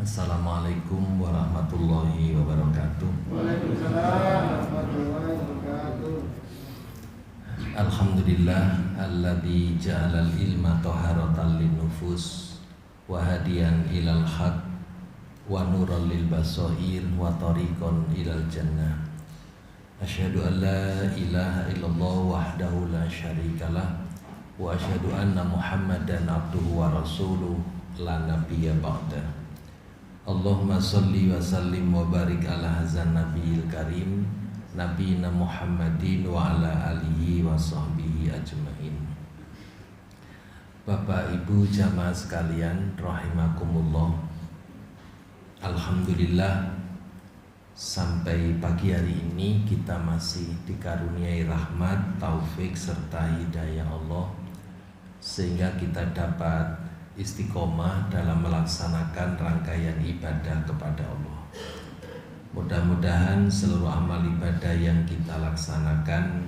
Assalamualaikum warahmatullahi wabarakatuh. Waalaikumsalam warahmatullahi wabarakatuh. Alhamdulillah alladzi ja'alal ilma taharatan linnufus wa hadiyan ilal haq wa nuran lil basair wa tariqan ilal jannah. Asyhadu an la ilaha illallah wahdahu la syarikalah wa asyhadu anna Muhammadan abduhu wa rasuluh la nabiyya ba'dah. Allahumma salli wa sallim wa barik ala hazan nabiyil karim nabiyina Muhammadin wa ala alihi wa sahbihi ajmain. Bapak Ibu jamaah sekalian rahimakumullah, alhamdulillah sampai pagi hari ini kita masih dikaruniai rahmat, taufik serta hidayah Allah sehingga kita dapat istiqomah dalam melaksanakan rangkaian ibadah kepada Allah. Mudah-mudahan seluruh amal ibadah yang kita laksanakan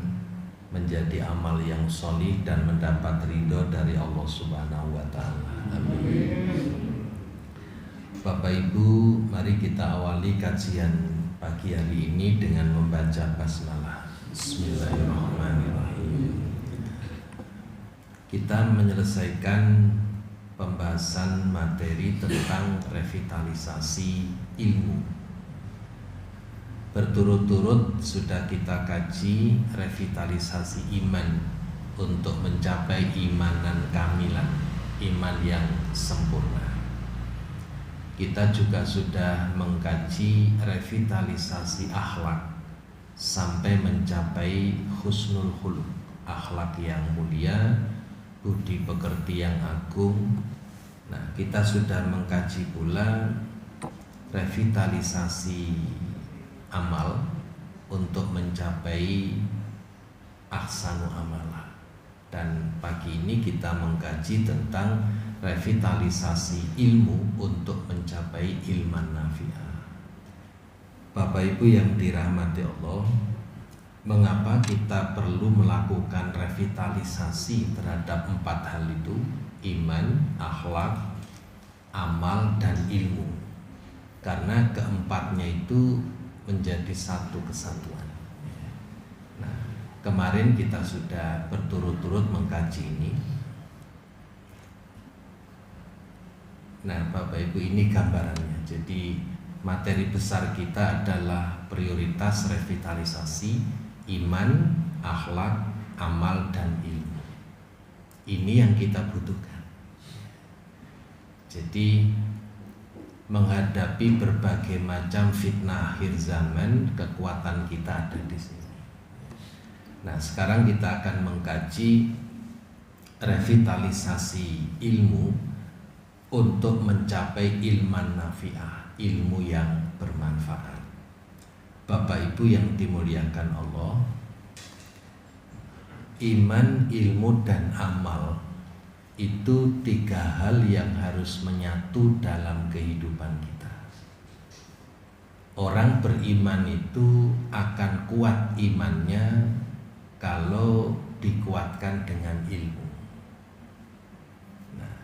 menjadi amal yang sholih dan mendapat ridho dari Allah Subhanahu wa Ta'ala. Amin. Bapak Ibu, mari kita awali kajian pagi hari ini dengan membaca basmalah. Bismillahirrahmanirrahim. Kita menyelesaikan pembahasan materi tentang revitalisasi ilmu. Berturut-turut sudah kita kaji revitalisasi iman untuk mencapai imanan kamilan, iman yang sempurna. Kita juga sudah mengkaji revitalisasi akhlak sampai mencapai husnul khuluq, akhlak yang mulia, budi pekerti yang agung. Nah, kita sudah mengkaji pula revitalisasi amal untuk mencapai ahsanu amalah. Dan pagi ini kita mengkaji tentang revitalisasi ilmu untuk mencapai ilman nafi'ah. Bapak Ibu yang dirahmati Allah, mengapa kita perlu melakukan revitalisasi terhadap 4 hal itu? Iman, akhlak, amal, dan ilmu. Karena keempatnya itu menjadi satu kesatuan. Nah, kemarin kita sudah berturut-turut mengkaji ini. Nah, Bapak Ibu, ini gambarannya. Jadi materi besar kita adalah prioritas revitalisasi iman, akhlak, amal, dan ilmu. Ini yang kita butuhkan. Jadi menghadapi berbagai macam fitnah akhir zaman, kekuatan kita ada di sini. Nah, sekarang kita akan mengkaji revitalisasi ilmu untuk mencapai ilman nafi'ah, ilmu yang bermanfaat. Bapak Ibu yang dimuliakan Allah, iman, ilmu, dan amal itu 3 hal yang harus menyatu dalam kehidupan kita. Orang beriman itu akan kuat imannya kalau dikuatkan dengan ilmu. Nah,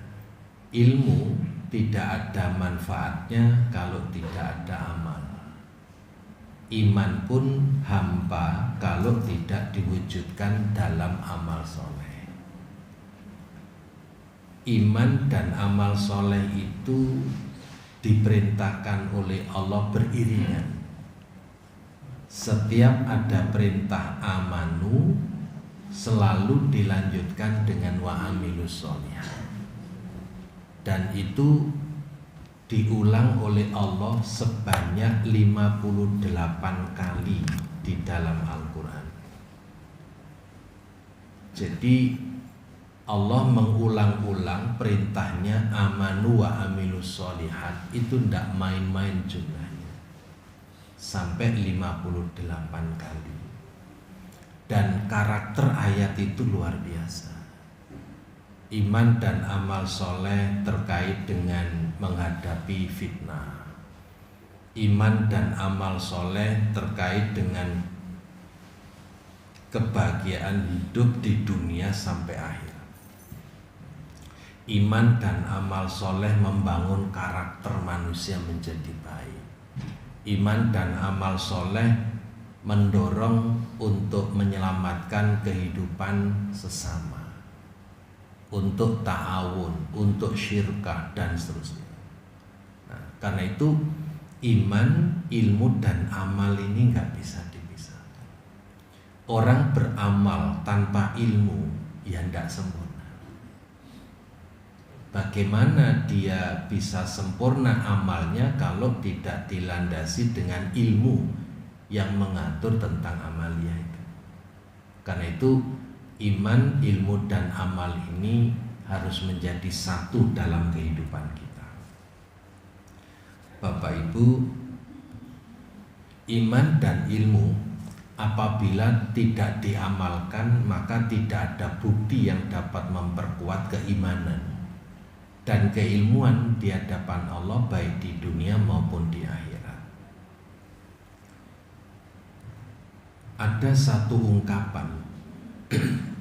ilmu tidak ada manfaatnya kalau tidak ada amal. Iman pun hampa kalau tidak diwujudkan dalam amal soleh. Iman dan amal soleh itu diperintahkan oleh Allah beriringan. Setiap ada perintah amanu selalu dilanjutkan dengan wa amilus sholihat. Dan itu diulang oleh Allah sebanyak 58 kali di dalam Al-Quran. Jadi Allah mengulang-ulang perintahnya amanu wa amilus sholihat, itu tidak main-main jumlahnya, sampai 58 kali. Dan karakter ayat itu luar biasa. Iman dan amal soleh terkait dengan menghadapi fitnah. Iman dan amal soleh terkait dengan kebahagiaan hidup di dunia sampai akhir. Iman dan amal soleh membangun karakter manusia menjadi baik. Iman dan amal soleh mendorong untuk menyelamatkan kehidupan sesama, untuk ta'awun, untuk syirkah dan seterusnya. Nah, karena itu iman, ilmu dan amal ini nggak bisa dipisahkan. Orang beramal tanpa ilmu ya tidak sempurna. Bagaimana dia bisa sempurna amalnya kalau tidak dilandasi dengan ilmu yang mengatur tentang amalia itu. Karena itu iman, ilmu dan amal ini harus menjadi satu dalam kehidupan kita. Bapak Ibu, iman dan ilmu apabila tidak diamalkan maka tidak ada bukti yang dapat memperkuat keimanan dan keilmuan di hadapan Allah baik di dunia maupun di akhirat. Ada satu ungkapan,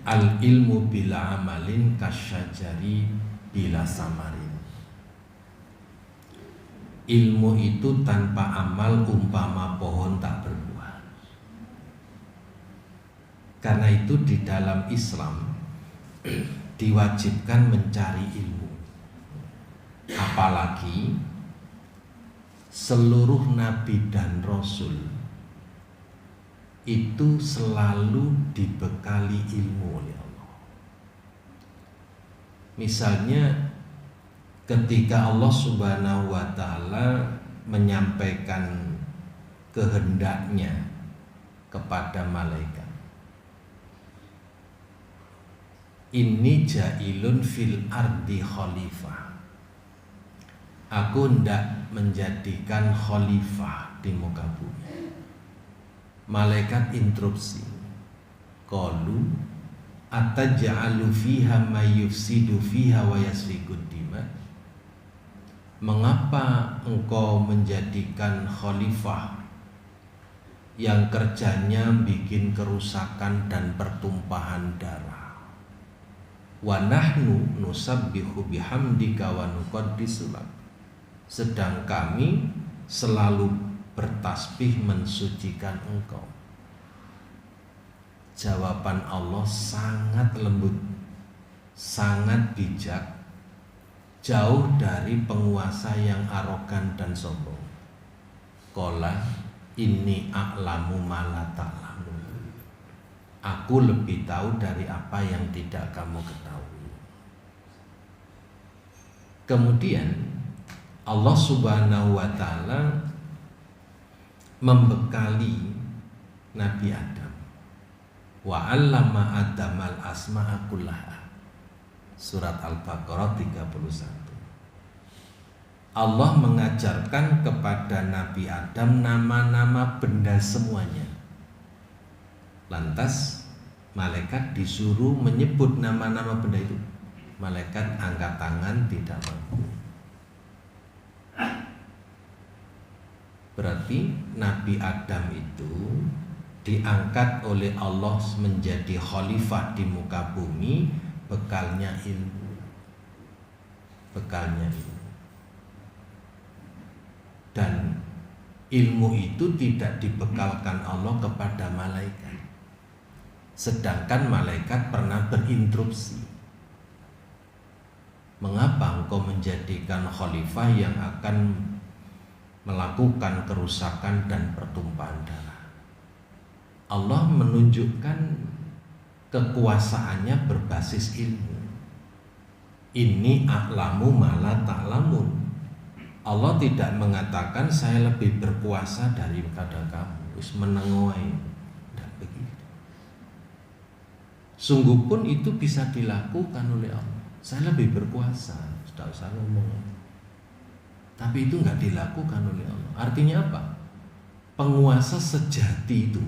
al ilmu bila amalin kasyajari bila samarin. Ilmu itu tanpa amal umpama pohon tak berbuah. Karena itu di dalam Islam diwajibkan mencari ilmu. Apalagi seluruh nabi dan rasul itu selalu dibekali ilmu oleh Allah. Misalnya ketika Allah Subhanahu wa ta'ala menyampaikan kehendaknya kepada malaikat, inni ja'ilun fil ardi khalifah, aku hendak menjadikan khalifah di muka bumi. Malaikat interupsi, qalu ataj'alu fiha may yufsidu fiha wa yasfikud dima. Mengapa engkau menjadikan khalifah yang kerjanya bikin kerusakan dan pertumpahan darah? Wa nahnu nusabbihu bihamdika wa nuqaddisu lak. Sedang kami selalu bertasbih mensucikan engkau. Jawaban Allah sangat lembut, sangat bijak, jauh dari penguasa yang arogan dan sombong. Qala inni a'lamu ma la ta'lamun. Aku lebih tahu dari apa yang tidak kamu ketahui. Kemudian Allah Subhanahu wa ta'ala membekali Nabi Adam. Wa 'allama Adamal asma'a kullaha. Surat Al-Baqarah 31. Allah mengajarkan kepada Nabi Adam nama-nama benda semuanya. Lantas malaikat disuruh menyebut nama-nama benda itu. Malaikat angkat tangan tidak mampu. Berarti Nabi Adam itu diangkat oleh Allah menjadi khalifah di muka bumi, bekalnya ilmu. Bekalnya ilmu. Dan ilmu itu tidak dibekalkan Allah kepada malaikat. Sedangkan malaikat pernah berinstruksi, mengapa engkau menjadikan khalifah yang akan melakukan kerusakan dan pertumpahan darah? Allah menunjukkan kekuasaannya berbasis ilmu. Inni a'lamu ma la ta'lamun. Allah tidak mengatakan saya lebih berkuasa daripada kamu, wis menengoe, tidak begitu. Sungguh pun itu bisa dilakukan oleh Allah. Saya lebih berkuasa, tidak usah ngomong. Tapi itu nggak dilakukan oleh Allah. Artinya apa? Penguasa sejati itu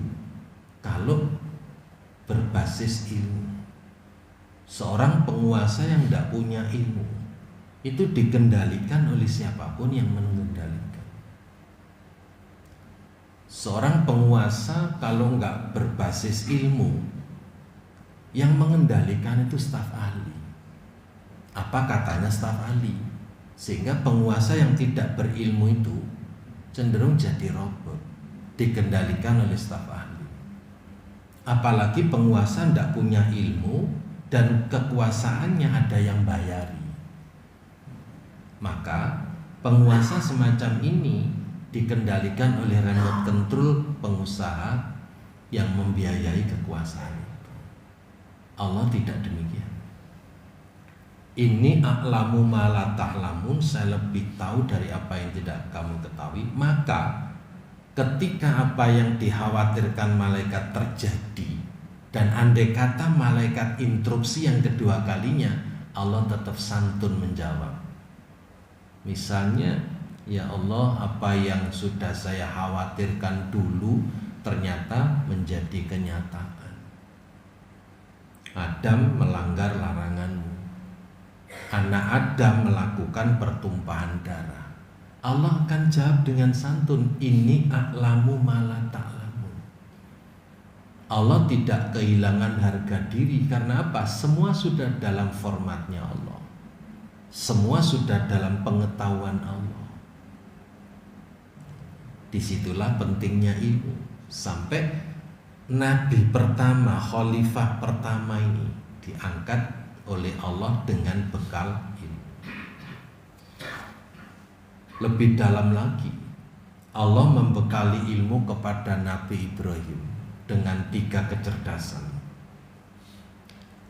kalau berbasis ilmu. Seorang penguasa yang tidak punya ilmu itu dikendalikan oleh siapapun yang mengendalikan. Seorang penguasa kalau nggak berbasis ilmu, yang mengendalikan itu staf ahli. apa katanya staf ahli, sehingga penguasa yang tidak berilmu itu cenderung jadi robot, dikendalikan oleh staf ahli. Apalagi penguasa tidak punya ilmu dan kekuasaannya ada yang bayari, maka penguasa semacam ini dikendalikan oleh remote control pengusaha yang membiayai kekuasaan itu. Allah tidak demikian. Ini a'lamu ma la ta'lamun, saya lebih tahu dari apa yang tidak kamu ketahui. Maka ketika apa yang dikhawatirkan malaikat terjadi, dan andai kata malaikat interupsi yang kedua kalinya, Allah tetap santun menjawab. Misalnya, ya Allah, apa yang sudah saya khawatirkan dulu ternyata menjadi kenyataan. Adam melanggar laranganmu, anak Adam melakukan pertumpahan darah. Allah akan jawab dengan santun, ini a'lamu ma la ta'lamun. Allah tidak kehilangan harga diri. Karena apa? Semua sudah dalam formatnya Allah, semua sudah dalam pengetahuan Allah. Disitulah pentingnya ilmu. Sampai Nabi pertama, Khalifah pertama ini diangkat oleh Allah dengan bekal ilmu. Lebih dalam lagi, Allah membekali ilmu kepada Nabi Ibrahim dengan 3 kecerdasan.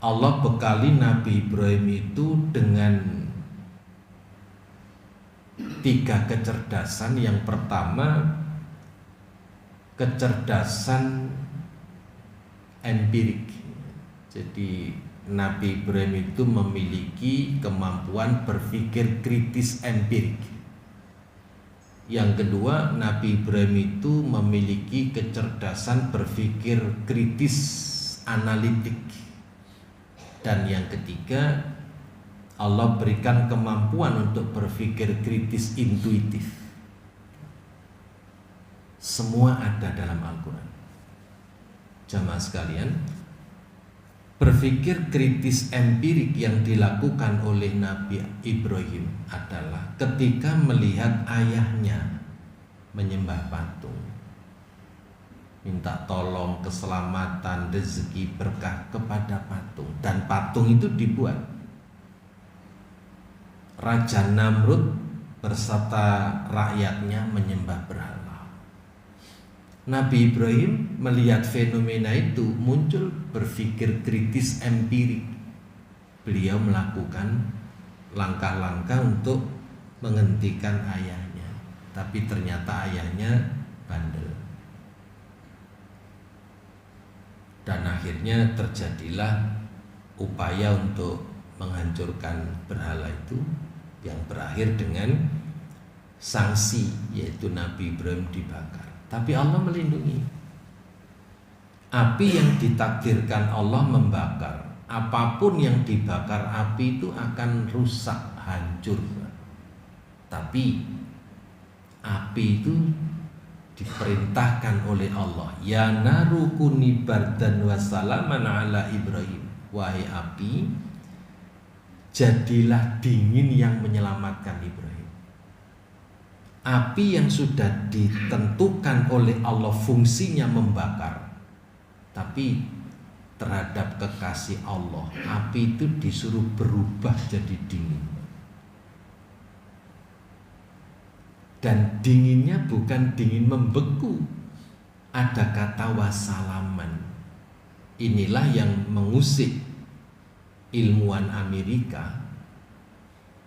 Allah bekali Nabi Ibrahim itu dengan 3 kecerdasan. Yang pertama, kecerdasan empirik. Jadi Nabi Ibrahim itu memiliki kemampuan berpikir kritis empirik. Yang kedua, Nabi Ibrahim itu memiliki kecerdasan berpikir kritis analitik. Dan yang ketiga, Allah berikan kemampuan untuk berpikir kritis intuitif. Semua ada dalam Al-Quran. Jamaah sekalian, berpikir kritis empirik yang dilakukan oleh Nabi Ibrahim adalah ketika melihat ayahnya menyembah patung, minta tolong keselamatan, rezeki, berkah kepada patung, dan patung itu dibuat. Raja Namrud berserta rakyatnya menyembah berhala. Nabi Ibrahim melihat fenomena itu, muncul berpikir kritis empirik. Beliau melakukan langkah-langkah untuk menghentikan ayahnya, tapi ternyata ayahnya bandel. Dan akhirnya terjadilah upaya untuk menghancurkan berhala itu, yang berakhir dengan sanksi, yaitu Nabi Ibrahim dibakar. Tapi Allah melindungi. Api yang ditakdirkan Allah membakar, apapun yang dibakar api itu akan rusak, hancur. Tapi api itu diperintahkan oleh Allah, ya naru kuni bardan wa salaman ala Ibrahim. Wahai api, jadilah dingin yang menyelamatkan Ibrahim. Api yang sudah ditentukan oleh Allah fungsinya membakar, tapi terhadap kekasih Allah, api itu disuruh berubah jadi dingin. Dan dinginnya bukan dingin membeku, ada kata wasalaman. Inilah yang mengusik ilmuwan Amerika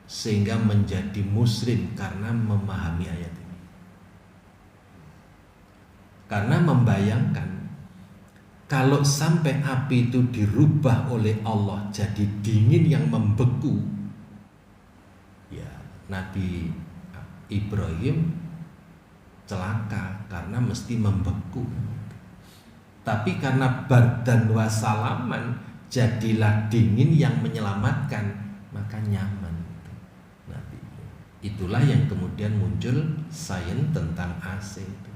sehingga menjadi muslim karena memahami ayat ini. Karena membayangkan kalau sampai api itu dirubah oleh Allah jadi dingin yang membeku, ya Nabi Ibrahim celaka karena mesti membeku. Tapi karena bardan wasalaman, jadilah dingin yang menyelamatkan, maka nyaman. Itulah yang kemudian muncul sains tentang AC itu.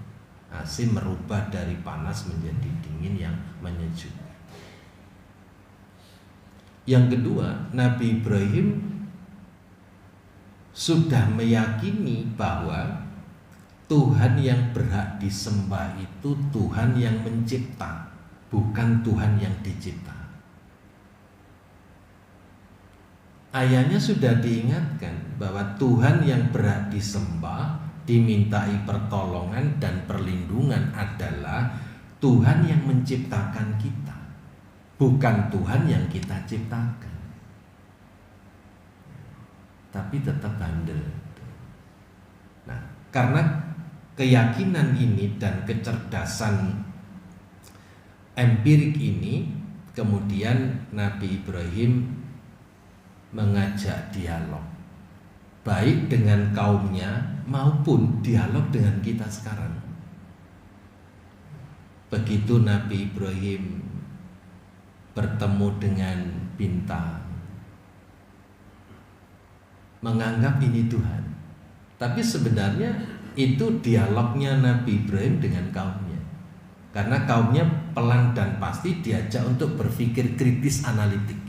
AC merubah dari panas menjadi dingin yang menyejukkan. Yang kedua, Nabi Ibrahim sudah meyakini bahwa Tuhan yang berhak disembah itu Tuhan yang mencipta, bukan Tuhan yang dicipta. Ayahnya sudah diingatkan bahwa Tuhan yang berhak disembah, dimintai pertolongan dan perlindungan adalah Tuhan yang menciptakan kita, bukan Tuhan yang kita ciptakan. Tapi tetap bandel. Nah, karena keyakinan ini dan kecerdasan empirik ini, kemudian Nabi Ibrahim mengajak dialog, baik dengan kaumnya maupun dialog dengan kita sekarang. Begitu Nabi Ibrahim bertemu dengan bintang, menganggap ini Tuhan. Tapi sebenarnya itu dialognya Nabi Ibrahim dengan kaumnya. Karena kaumnya pelan dan pasti diajak untuk berpikir kritis analitik.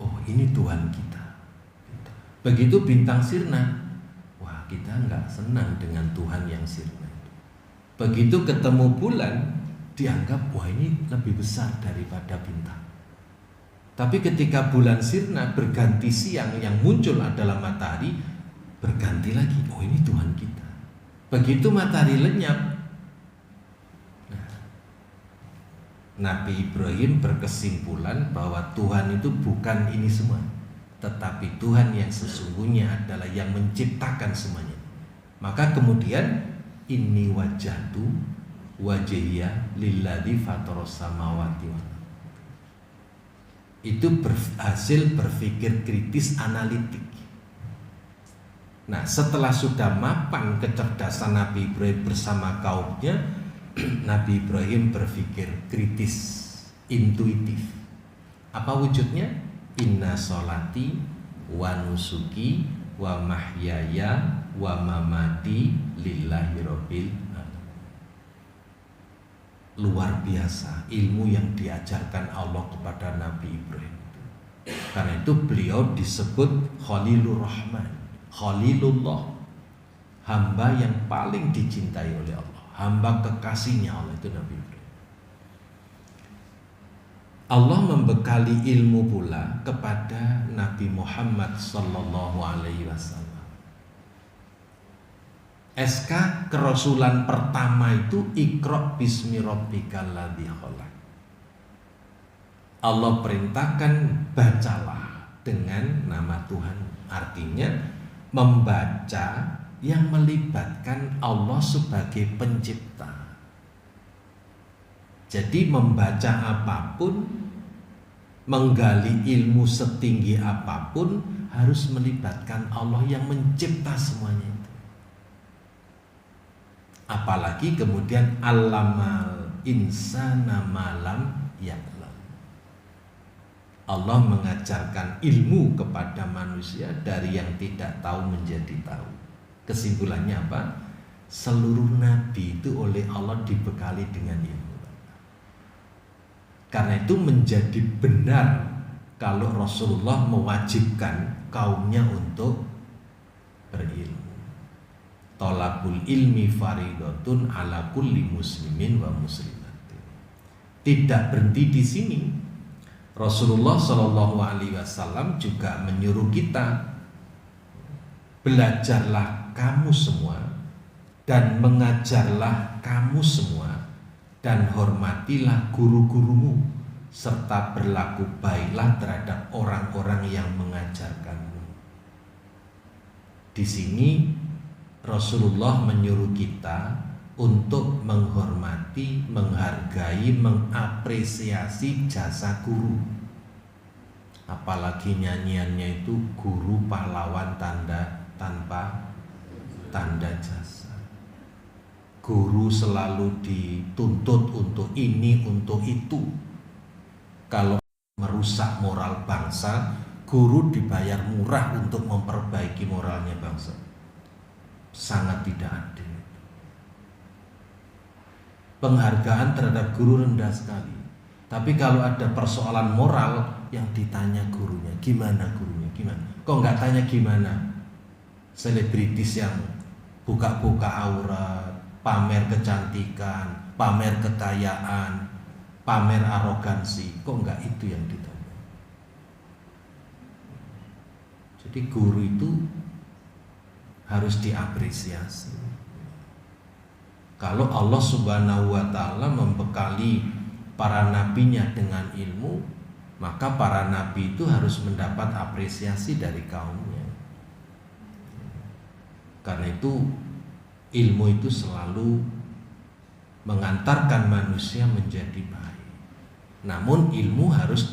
Oh, ini Tuhan kita. Begitu bintang sirna, wah kita nggak senang dengan Tuhan yang sirna. Begitu ketemu bulan, dianggap wah ini lebih besar daripada bintang. Tapi ketika bulan sirna berganti siang, yang muncul adalah matahari, berganti lagi, oh ini Tuhan kita. Begitu matahari lenyap, Nabi Ibrahim berkesimpulan bahwa Tuhan itu bukan ini semua, tetapi Tuhan yang sesungguhnya adalah yang menciptakan semuanya. Maka kemudian inni wajjahtu wajhiya lilladzi fataras samawati wal ardh. Itu hasil berpikir kritis analitik. Nah, setelah sudah mapan kecerdasan Nabi Ibrahim bersama kaumnya, Nabi Ibrahim berpikir kritis, intuitif. Apa wujudnya? Inna sholati wa nusuki wa mahyaya wa mamati lillahi rabbil alamin. Luar biasa ilmu yang diajarkan Allah kepada Nabi Ibrahim. Karena itu beliau disebut Khalilur Rahman, Khalilullah, hamba yang paling dicintai oleh Allah, hamba kekasihnya Allah, itu Nabi Ibrahim. Allah membekali ilmu pula kepada Nabi Muhammad sallallahu alaihi wasallam. SK kerasulan pertama itu Iqra bismi rabbikal ladzi khalaq. Allah perintahkan bacalah dengan nama Tuhan. Artinya membaca yang melibatkan Allah sebagai pencipta. Jadi membaca apapun, menggali ilmu setinggi apapun harus melibatkan Allah yang mencipta semuanya itu. Apalagi kemudian allamal insana malam ya'lam. Allah mengajarkan ilmu kepada manusia dari yang tidak tahu menjadi tahu. Kesimpulannya apa? Seluruh nabi itu oleh Allah dibekali dengan ilmu. Karena itu menjadi benar kalau Rasulullah mewajibkan kaumnya untuk berilmu. Thalabul ilmi faridatun ala kulli muslimin wa muslimatin. Tidak berhenti di sini. Rasulullah Shallallahu alaihi wasallam juga menyuruh kita, belajarlah kamu semua dan mengajarlah kamu semua dan hormatilah guru-gurumu serta berlaku baiklah terhadap orang-orang yang mengajarkanmu. Di sini Rasulullah menyuruh kita untuk menghormati, menghargai, mengapresiasi jasa guru. Apalagi nyanyiannya itu guru pahlawan tanpa tanda jasa. Guru selalu dituntut untuk ini, untuk itu. Kalau merusak moral bangsa, guru dibayar murah untuk memperbaiki moralnya bangsa. Sangat tidak adil. Penghargaan terhadap guru rendah sekali. Tapi kalau ada persoalan moral yang ditanya gurunya, gimana gurunya, gimana? Kok nggak tanya gimana? Selebritis yang buka-buka aurat, pamer kecantikan, pamer kekayaan, pamer arogansi, kok nggak itu yang ditanya? Jadi guru itu harus diapresiasi. Kalau Allah Subhanahu wa Ta'ala membekali para nabinya dengan ilmu, maka para nabi itu harus mendapat apresiasi dari kaumnya. Karena itu ilmu itu selalu mengantarkan manusia menjadi baik. Namun ilmu harus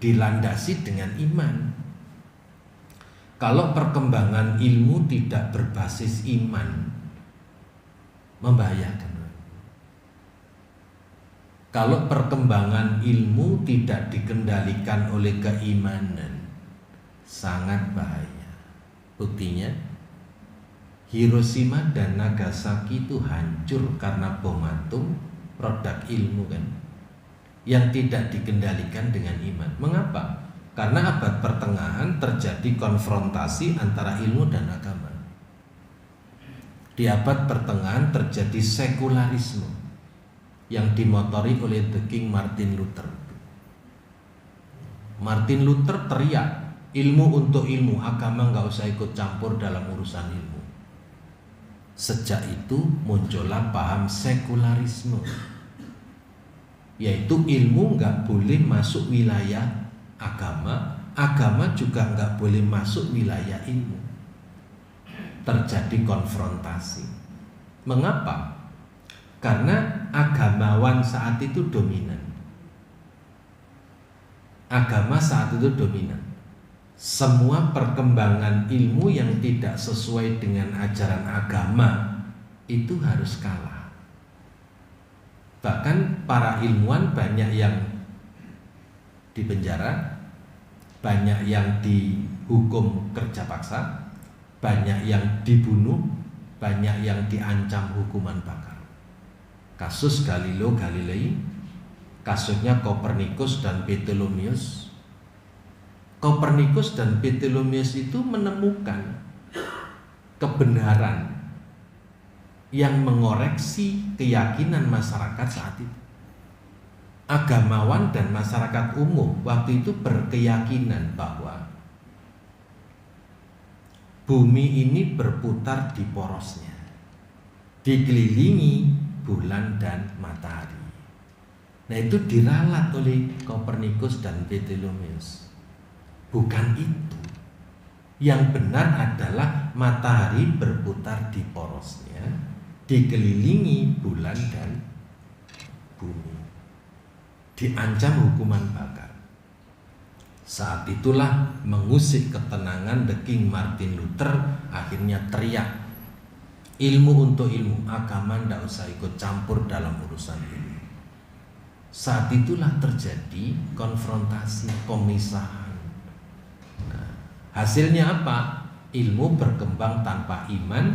dilandasi dengan iman. Kalau perkembangan ilmu tidak berbasis iman, membahayakan. Kalau perkembangan ilmu tidak dikendalikan oleh keimanan, sangat bahaya. Buktinya, Hiroshima dan Nagasaki itu hancur karena bom atom, produk ilmu kan, yang tidak dikendalikan dengan iman. Mengapa? Karena abad pertengahan terjadi konfrontasi antara ilmu dan agama. Di abad pertengahan terjadi sekularisme yang dimotori oleh The King Martin Luther. Martin Luther teriak, ilmu untuk ilmu, agama nggak usah ikut campur dalam urusan ilmu. Sejak itu muncullah paham sekularisme, yaitu ilmu nggak boleh masuk wilayah agama, agama juga nggak boleh masuk wilayah ilmu. Terjadi konfrontasi. Mengapa? Karena agamawan saat itu dominan. Agama saat itu dominan. Semua perkembangan ilmu yang tidak sesuai dengan ajaran agama itu harus kalah. Bahkan para ilmuwan banyak yang dipenjara, banyak yang dihukum kerja paksa, banyak yang dibunuh, banyak yang diancam hukuman bakar. Kasus Galileo Galilei, kasusnya Kopernikus dan Ptolemeus. Kopernikus dan Ptolemeus itu menemukan kebenaran yang mengoreksi keyakinan masyarakat saat itu. Agamawan dan masyarakat umum waktu itu berkeyakinan bahwa bumi ini berputar di porosnya, dikelilingi bulan dan matahari. Nah, itu diralat oleh Kopernikus dan Ptolemeus. Bukan itu. Yang benar adalah matahari berputar di porosnya, dikelilingi bulan dan bumi. Diancam hukuman bakar. Saat itulah mengusik ketenangan The King Martin Luther, akhirnya teriak, ilmu untuk ilmu, agama tidak usah ikut campur dalam urusan ini. Saat itulah terjadi konfrontasi, pemisahan. Nah, hasilnya apa? Ilmu berkembang tanpa iman,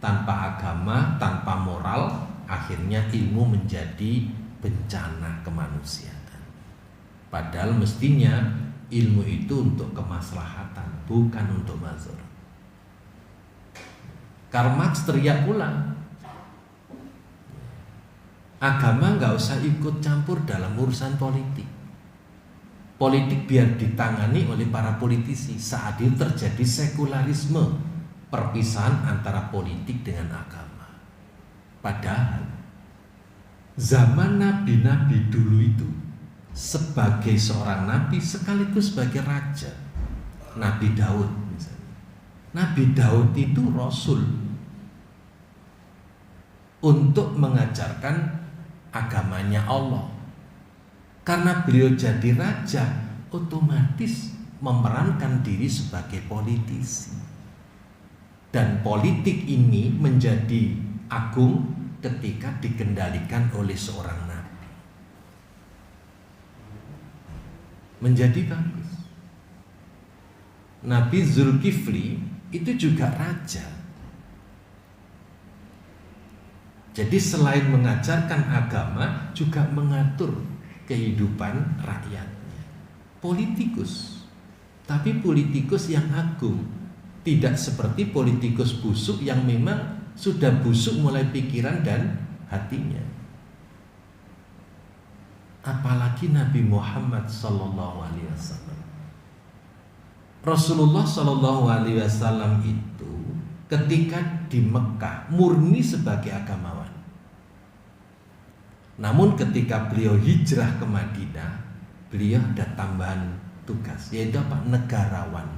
tanpa agama, tanpa moral. Akhirnya ilmu menjadi bencana kemanusiaan. Padahal mestinya ilmu itu untuk kemaslahatan, bukan untuk mazhar. Karl Marx teriak pula, agama nggak usah ikut campur dalam urusan politik. Politik biar ditangani oleh para politisi. Saat itu terjadi sekularisme, perpisahan antara politik dengan agama. Padahal zaman nabi-nabi dulu itu, sebagai seorang nabi sekaligus sebagai raja, Nabi Daud misalnya. Nabi Daud itu rasul untuk mengajarkan agamanya Allah. Karena beliau jadi raja, otomatis memerankan diri sebagai politisi. Dan politik ini menjadi agung ketika dikendalikan oleh seorang nabi. Menjadi bagus. Nabi Zulkifli itu juga raja. Jadi selain mengajarkan agama, juga mengatur kehidupan rakyatnya. Politikus, tapi politikus yang agung, tidak seperti politikus busuk yang memang sudah busuk mulai pikiran dan hatinya. Apalagi Nabi Muhammad SAW. Rasulullah SAW itu ketika di Mekah murni sebagai agamawan. Namun ketika beliau hijrah ke Madinah, beliau ada tambahan tugas, yaitu apa? Negarawan.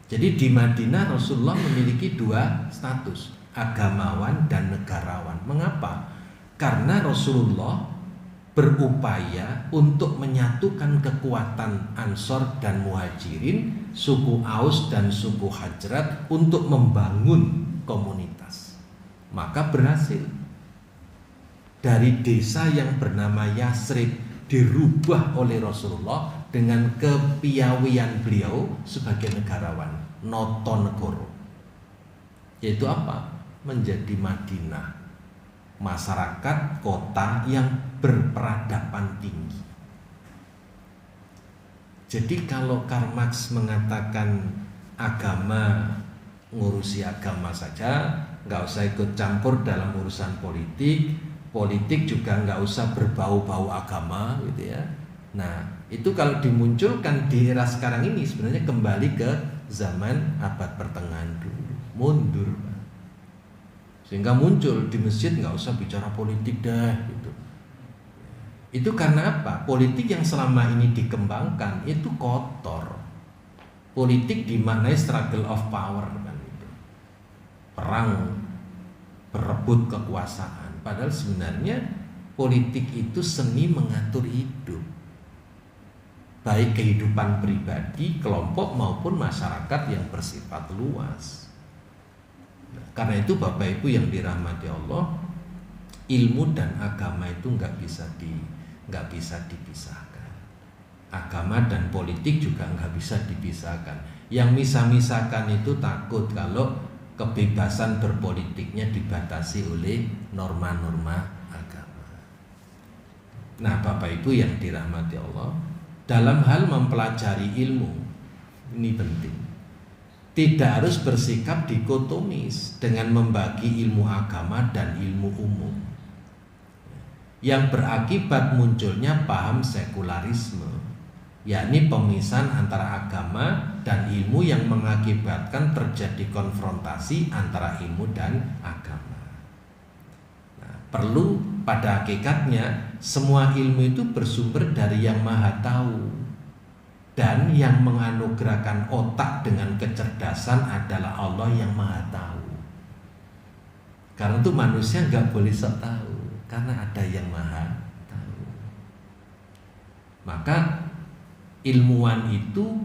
Jadi di Madinah Rasulullah memiliki dua status, agamawan dan negarawan. Mengapa? Karena Rasulullah berupaya untuk menyatukan kekuatan Ansor dan Muhajirin, suku Aus dan suku Hajrat untuk membangun komunitas. Maka berhasil. Dari desa yang bernama Yasrib dirubah oleh Rasulullah dengan kepiawaian beliau sebagai negarawan, Notonegoro. Yaitu apa? Menjadi Madinah, masyarakat kota yang berperadaban tinggi. Jadi kalau Karl Marx mengatakan agama, ngurusi agama saja, nggak usah ikut campur dalam urusan politik, politik juga nggak usah berbau-bau agama, gitu ya. Nah, itu kalau dimunculkan di era sekarang ini sebenarnya kembali ke zaman abad pertengahan dulu, mundur. Sehingga muncul di masjid nggak usah bicara politik dah gitu. Itu karena apa? Politik yang selama ini dikembangkan itu kotor. Politik dimaknai struggle of power kan gitu. Perang berebut kekuasaan. Padahal sebenarnya politik itu seni mengatur hidup. Baik kehidupan pribadi, kelompok maupun masyarakat yang bersifat luas. Karena itu Bapak Ibu yang dirahmati Allah, ilmu dan agama itu nggak bisa dipisahkan. Agama dan politik juga nggak bisa dipisahkan. Yang misah-misahkan itu takut kalau kebebasan berpolitiknya dibatasi oleh norma-norma agama. Nah, Bapak Ibu yang dirahmati Allah, dalam hal mempelajari ilmu ini penting. Tidak harus bersikap dikotomis dengan membagi ilmu agama dan ilmu umum, yang berakibat munculnya paham sekularisme, yakni pemisahan antara agama dan ilmu yang mengakibatkan terjadi konfrontasi antara ilmu dan agama. Nah, perlu pada hakikatnya semua ilmu itu bersumber dari Yang Maha Tahu. Dan yang menganugerahkan otak dengan kecerdasan adalah Allah yang Maha Tahu. Karena itu manusia nggak boleh sok tahu, karena ada yang Maha Tahu. Maka ilmuwan itu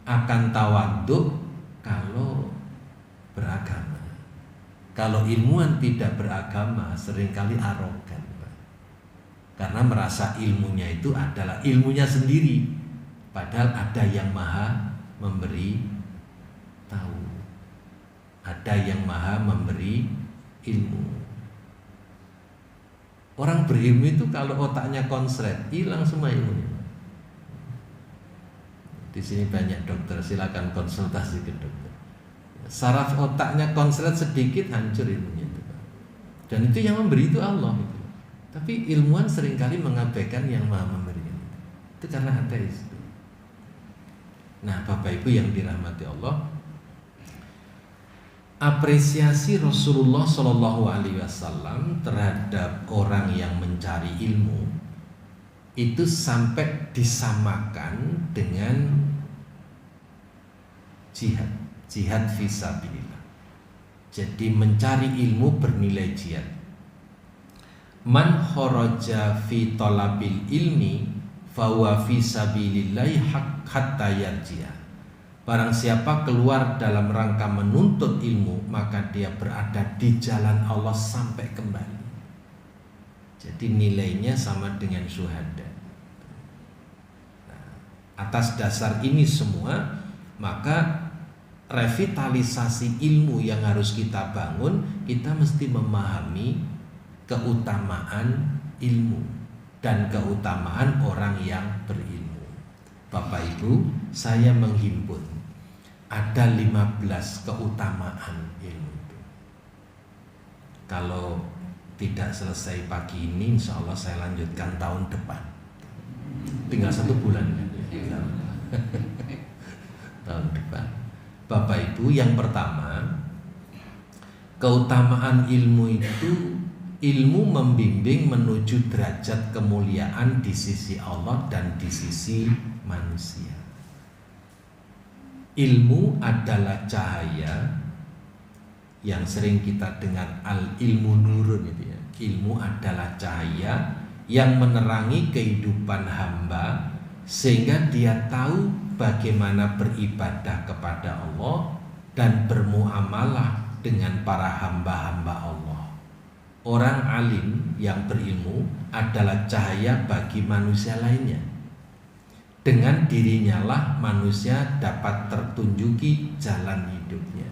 akan tawaduk kalau beragama. Kalau ilmuwan tidak beragama seringkali arogan, karena merasa ilmunya itu adalah ilmunya sendiri. Padahal ada yang maha memberi tahu, ada yang maha memberi ilmu. Orang berilmu itu kalau otaknya konslet, hilang semua ilmunya. Di sini banyak dokter, silakan konsultasi ke dokter. Saraf otaknya konslet sedikit, hancur ilmunya itu. Dan itu yang memberi itu Allah itu. Tapi ilmuwan seringkali mengabaikan yang maha memberi itu karena ateis. Nah, Bapak Ibu yang dirahmati Allah, apresiasi Rasulullah SAW terhadap orang yang mencari ilmu itu sampai disamakan dengan jihad fisabilillah. Jadi mencari ilmu bernilai jihad. Man kharaja fi talabil ilmi fahuwa fi sabilillahi hatta yarji'a. Barang siapa keluar dalam rangka menuntut ilmu, maka dia berada di jalan Allah sampai kembali. Jadi nilainya sama dengan syuhada. Nah, atas dasar ini semua, maka revitalisasi ilmu yang harus kita bangun, kita mesti memahami keutamaan ilmu dan keutamaan orang yang berilmu. Bapak Ibu, saya menghimpun ada 15 keutamaan ilmu itu. Kalau tidak selesai pagi ini, insya Allah saya lanjutkan tahun depan. Tinggal 1 bulan. Tahun depan. Bapak Ibu, yang pertama, keutamaan ilmu itu, ilmu membimbing menuju derajat kemuliaan di sisi Allah dan di sisi manusia. Ilmu adalah cahaya yang sering kita dengar al-ilmu nurun itu ya. Ilmu adalah cahaya yang menerangi kehidupan hamba sehingga dia tahu bagaimana beribadah kepada Allah dan bermuamalah dengan para hamba-hamba Allah. Orang alim yang berilmu adalah cahaya bagi manusia lainnya. Dengan dirinya lah manusia dapat tertunjuki jalan hidupnya.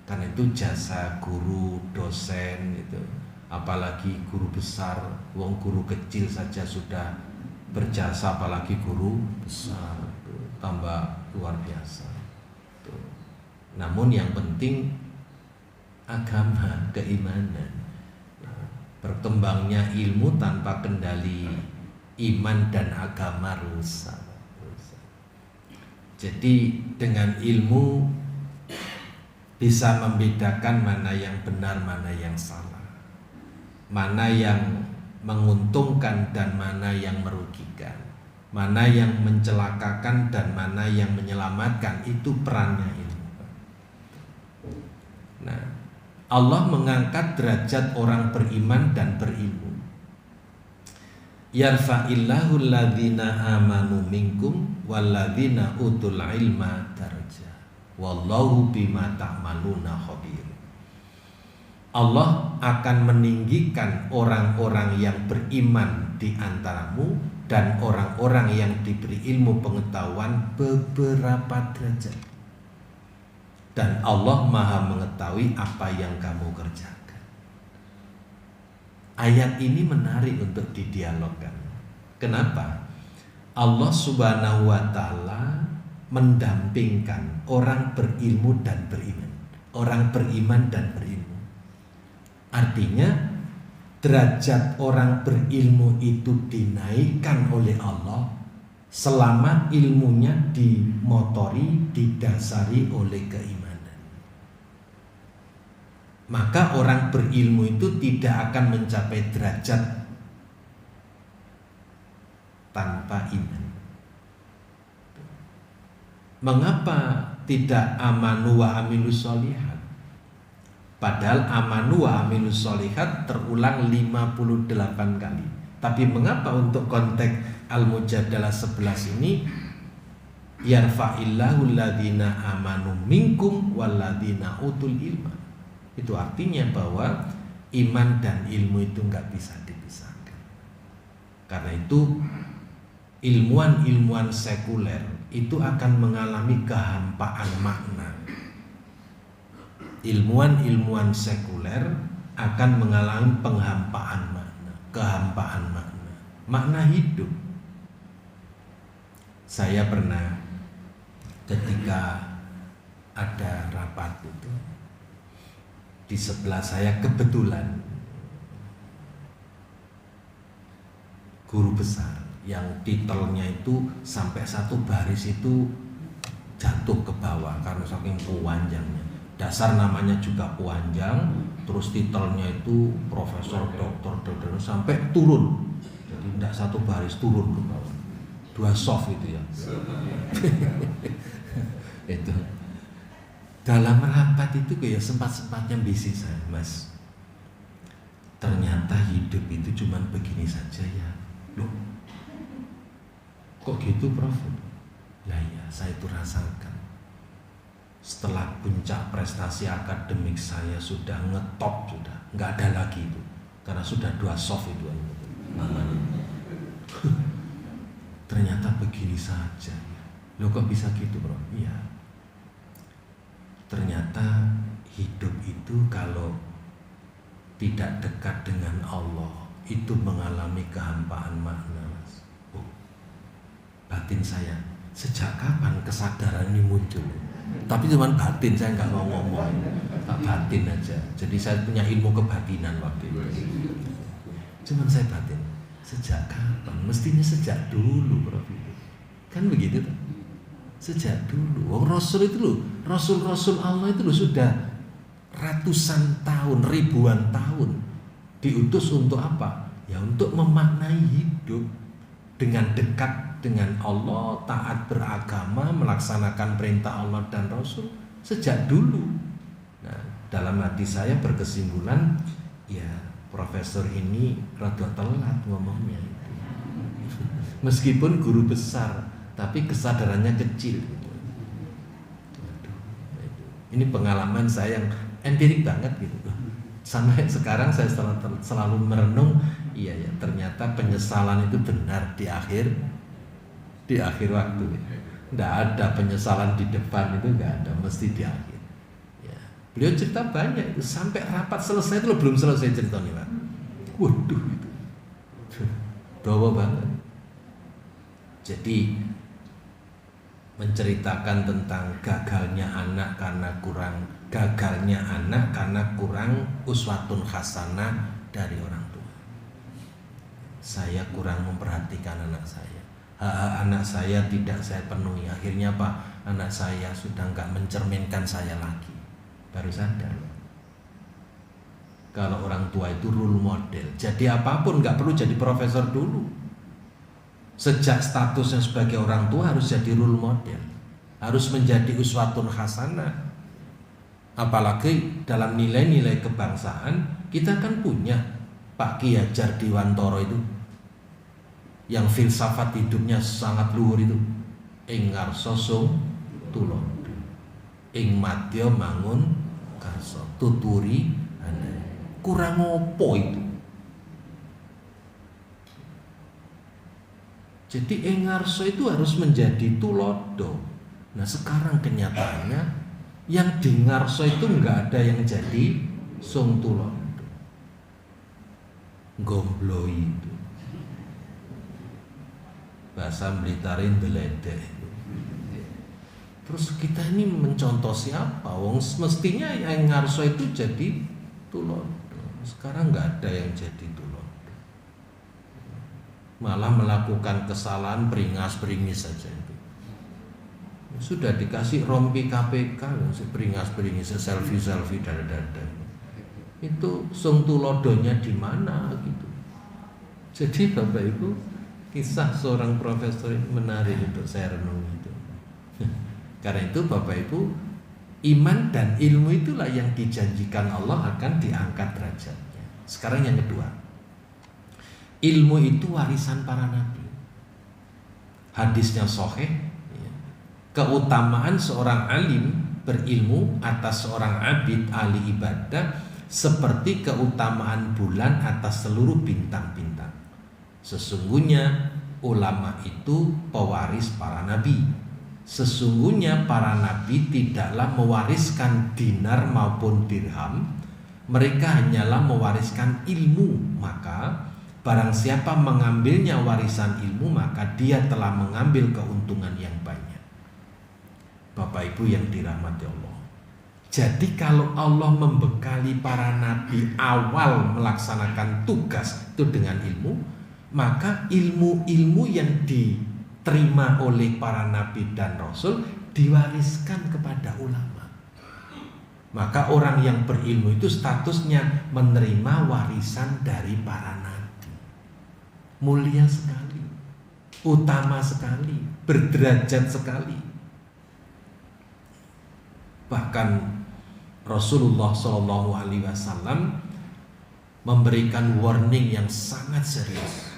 Karena itu jasa guru, dosen itu, apalagi guru besar, wong guru kecil saja sudah berjasa, apalagi guru besar itu tambah luar biasa. Tuh. Namun yang penting agama, keimanan. Nah, berkembangnya ilmu tanpa kendali iman dan agama rusak. Jadi dengan ilmu bisa membedakan mana yang benar, mana yang salah, mana yang menguntungkan dan mana yang merugikan, mana yang mencelakakan dan mana yang menyelamatkan. Itu perannya ilmu. Nah, Allah mengangkat derajat orang beriman dan berilmu. Yarfa'illahu alladhina amanu minkum walladhina utul ilma darajat wallahu bima ta'maluna khabir. Allah akan meninggikan orang-orang yang beriman di antaramu dan orang-orang yang diberi ilmu pengetahuan beberapa derajat. Dan Allah Maha mengetahui apa yang kamu kerjakan. Ayat ini menarik untuk didialogkan. Kenapa? Allah Subhanahu wa Ta'ala mendampingkan orang berilmu dan beriman, orang beriman dan berilmu. Artinya derajat orang berilmu itu dinaikkan oleh Allah selama ilmunya dimotori, didasari oleh keimanan. Maka orang berilmu itu tidak akan mencapai derajat tanpa iman. Mengapa tidak amanu wa amilus sholihat? Padahal amanu wa amilus sholihat terulang 58 kali. Tapi mengapa untuk konteks Al-Mujadalah 11 ini yarfa'illahu alladhina amanu minkum walladhina utul ilma? Itu artinya bahwa iman dan ilmu itu enggak bisa dipisahkan. Karena itu ilmuwan-ilmuwan sekuler itu akan mengalami kehampaan makna. Ilmuwan-ilmuwan sekuler akan mengalami penghampaan makna, kehampaan makna, makna hidup. Saya pernah ketika ada rapat itu, di sebelah saya kebetulan guru besar yang titelnya itu sampai 1 baris itu jatuh ke bawah karena saking panjangnya. Dasar namanya juga panjang, terus titelnya itu profesor, doktor sampai turun. Jadi tidak 1 baris, turun ke bawah. 2 soft itu ya. Itu. Dalam rapat itu kayak sempat-sempatnya bisnis saya, Mas. Ternyata hidup itu cuman begini saja ya. Loh, kok gitu Prof? Ya saya itu rasakan. Setelah puncak prestasi akademik saya sudah ngetop, sudah nggak ada lagi itu, karena sudah 2 soft itu namanya. Ternyata begini saja. Loh kok bisa gitu Bro? Iya. ternyata hidup itu kalau tidak dekat dengan Allah itu mengalami kehampaan makna. Oh, batin saya, sejak kapan kesadaran ini muncul? Tapi cuma batin, saya nggak mau ngomong, tak batin aja. Jadi saya punya ilmu kebatinan waktu itu. Cuman saya batin, sejak kapan? Mestinya sejak dulu, Prof. Kan begitu kan? Sejak dulu. Oh, Rasul itu loh, Rasul-Rasul Allah itu loh sudah ratusan tahun, ribuan tahun diutus untuk apa? Ya untuk memaknai hidup dengan dekat dengan Allah, taat beragama, melaksanakan perintah Allah dan Rasul sejak dulu. Nah, dalam hati saya berkesimpulan, ya profesor ini rada telat ngomongnya. Meskipun guru besar, tapi kesadarannya kecil. Ini pengalaman saya yang empirik banget gitu. Sampai sekarang saya selalu merenung, iya ya ternyata penyesalan itu benar di akhir waktu. Tidak ada penyesalan di depan, itu nggak ada, mesti di akhir. Ya. Beliau cerita banyak itu, sampai rapat selesai itu belum selesai ceritanya, Pak. Waduh itu dawa banget. Jadi menceritakan tentang gagalnya anak karena kurang uswatun hasanah dari orang tua. Saya kurang memperhatikan anak saya. Hak anak saya tidak saya penuhi. Akhirnya apa? Anak saya sudah nggak mencerminkan saya lagi. Baru sadar. Kalau orang tua itu role model. Jadi apapun nggak perlu jadi profesor dulu. Sejak statusnya sebagai orang tua harus jadi role model. Harus menjadi uswatun hasanah. Apalagi dalam nilai-nilai kebangsaan kita kan punya Pak Ki Hajar Dewantara itu, yang filsafat hidupnya sangat luhur itu. Ing ngarsa sung tulodo, ing madya mangun karsa, tuturi andai. Kurang opo itu? Jadi ing ngarsa itu harus menjadi tulodo. Nah sekarang kenyataannya yang di ngarsa itu enggak ada yang jadi sung tulodo. Gombloi itu. Bahasa Blitarin beledek. Terus kita ini mencontoh siapa? Wong mestinya yang ngarso itu jadi tulodo. Sekarang nggak ada yang jadi tulodo. Malah melakukan kesalahan beringas-beringis saja itu. Sudah dikasih rompi KPK, beringas-beringis, selfie dada-dada. Itu sung tulodonya di mana gitu. Jadi Bapak Ibu, kisah seorang profesor ini menarik untuk saya renung itu. Karena itu Bapak Ibu, iman dan ilmu itulah yang dijanjikan Allah akan diangkat derajatnya. Sekarang yang kedua, ilmu itu warisan para nabi. Hadisnya sahih, keutamaan seorang alim berilmu atas seorang abid ahli ibadah seperti keutamaan bulan atas seluruh bintang-bintang. Sesungguhnya ulama itu pewaris para nabi. Sesungguhnya para nabi tidaklah mewariskan dinar maupun dirham. Mereka hanyalah mewariskan ilmu. Maka barang siapa mengambilnya warisan ilmu, maka dia telah mengambil keuntungan yang banyak. Bapak Ibu yang dirahmati Allah, jadi kalau Allah membekali para nabi awal melaksanakan tugas itu dengan ilmu, maka ilmu-ilmu yang diterima oleh para nabi dan rasul diwariskan kepada ulama. Maka orang yang berilmu itu statusnya menerima warisan dari para nabi. Mulia sekali, utama sekali, berderajat sekali. Bahkan Rasulullah SAW memberikan warning yang sangat serius.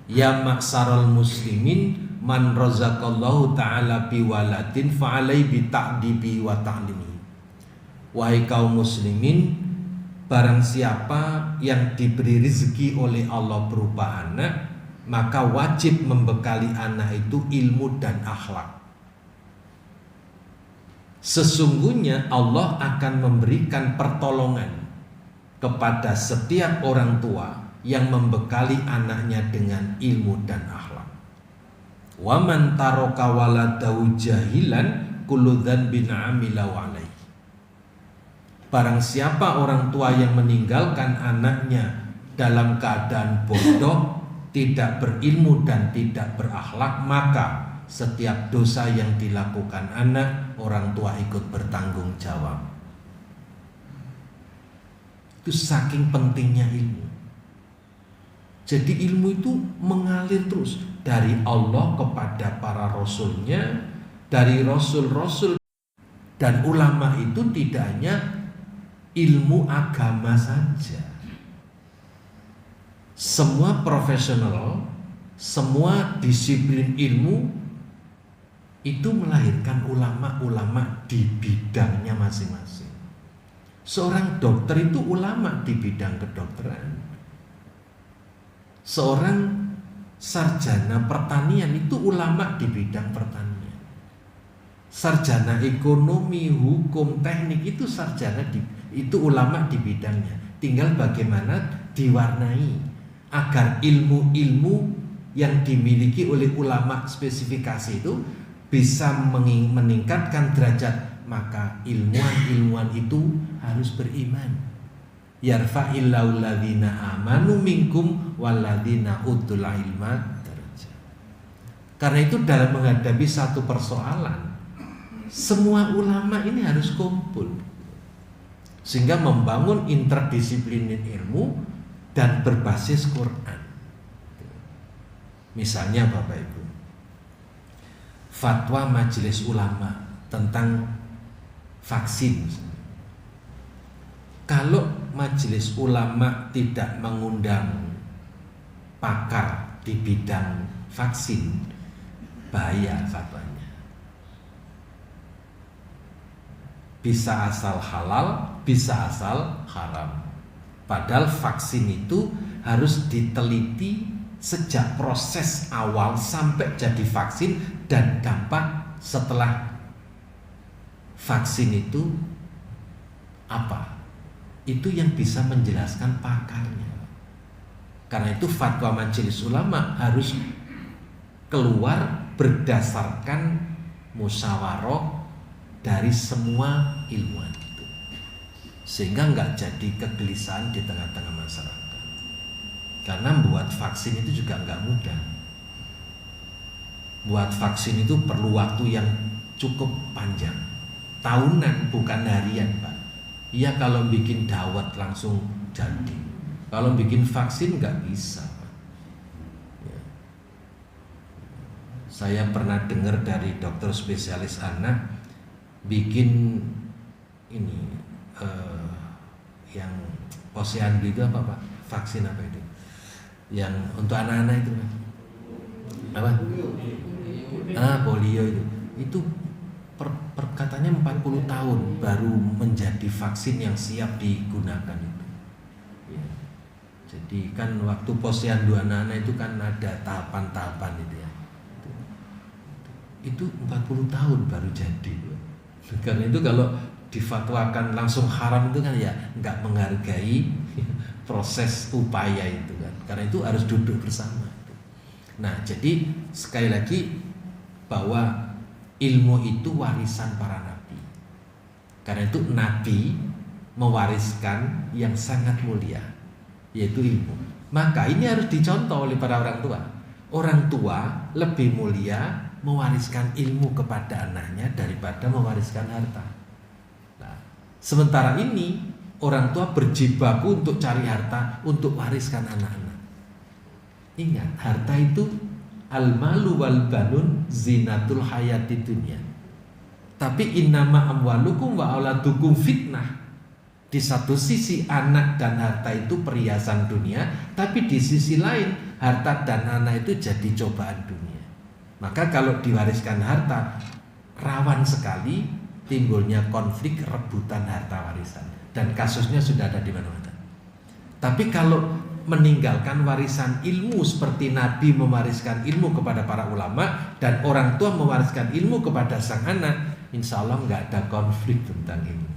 Ya ma'saral muslimin, man razaqallahu ta'ala biwaladin fa'alai bita'dibi wa ta'limi. Wahai kaum muslimin, barang siapa yang diberi rezeki oleh Allah berupa anak, maka wajib membekali anak itu ilmu dan akhlak. Sesungguhnya Allah akan memberikan pertolongan kepada setiap orang tua yang membekali anaknya dengan ilmu dan akhlak. Wa man taraka waladahu jahilan kullu dzanbin amilahu alaihi. Barang siapa orang tua yang meninggalkan anaknya dalam keadaan bodoh, tidak berilmu dan tidak berakhlak, maka setiap dosa yang dilakukan anak, orang tua ikut bertanggung jawab. Itu saking pentingnya ilmu. Jadi ilmu itu mengalir terus dari Allah kepada para rasulnya, dari rasul-rasul, dan ulama itu tidak hanya ilmu agama saja. Semua profesional, semua disiplin ilmu itu melahirkan ulama-ulama di bidangnya masing-masing. Seorang dokter itu ulama di bidang kedokteran. Seorang sarjana pertanian itu ulama di bidang pertanian. Sarjana ekonomi, hukum, teknik itu itu ulama di bidangnya. Tinggal bagaimana diwarnai agar ilmu-ilmu yang dimiliki oleh ulama spesifikasi itu bisa meningkatkan derajat. Maka ilmuwan itu harus beriman. Yarfa'illahu alladzina amanu minkum walladzina utul ilma darajat. Karena itu dalam menghadapi satu persoalan, semua ulama ini harus kumpul sehingga membangun interdisipliner ilmu dan berbasis Quran. Misalnya Bapak Ibu, fatwa majelis ulama tentang vaksin. Kalau majelis ulama tidak mengundang pakar di bidang vaksin, bahaya fatwanya. Bisa asal halal, bisa asal haram. Padahal vaksin itu harus diteliti sejak proses awal sampai jadi vaksin dan dampak setelah vaksin itu apa? Itu yang bisa menjelaskan pakarnya. Karena itu fatwa majelis ulama harus keluar berdasarkan musyawarah dari semua ilmuwan itu, sehingga nggak jadi kegelisahan di tengah-tengah masyarakat. Karena membuat vaksin itu juga nggak mudah. Buat vaksin itu perlu waktu yang cukup panjang, tahunan bukan harian Pak. Iya kalau bikin dawet langsung jadi, kalau bikin vaksin nggak bisa Pak. Ya. Saya pernah dengar dari dokter spesialis anak bikin ini yang posyandu itu apa Pak? Vaksin apa itu? Yang untuk anak-anak itu apa? Polio itu katanya 40 tahun baru menjadi vaksin yang siap digunakan itu. Ya. Jadi kan waktu posyandu anak-anak itu kan ada tahapan-tahapan itu ya. Itu 40 tahun baru jadi. Karena itu kalau difatwakan langsung haram itu kan ya nggak menghargai proses upaya itu kan. Karena itu harus duduk bersama. Nah, jadi sekali lagi bahwa ilmu itu warisan para nabi. Karena itu nabi mewariskan yang sangat mulia, yaitu ilmu. Maka ini harus dicontoh oleh para orang tua. Orang tua lebih mulia mewariskan ilmu kepada anaknya daripada mewariskan harta. Nah, sementara ini orang tua berjibaku untuk cari harta untuk wariskan anak-anak. Ingat, harta itu al-malu wal banun zinatul hayati dunya. Tapi innama amwalukum wa auladukum fitnah. Di satu sisi anak dan harta itu perhiasan dunia, tapi di sisi lain harta dan anak itu jadi cobaan dunia. Maka kalau diwariskan harta, rawan sekali timbulnya konflik rebutan harta warisan. Dan kasusnya sudah ada di mana-mana. Tapi kalau meninggalkan warisan ilmu seperti Nabi mewariskan ilmu kepada para ulama dan orang tua mewariskan ilmu kepada sang anak, insya Allah nggak ada konflik tentang ini.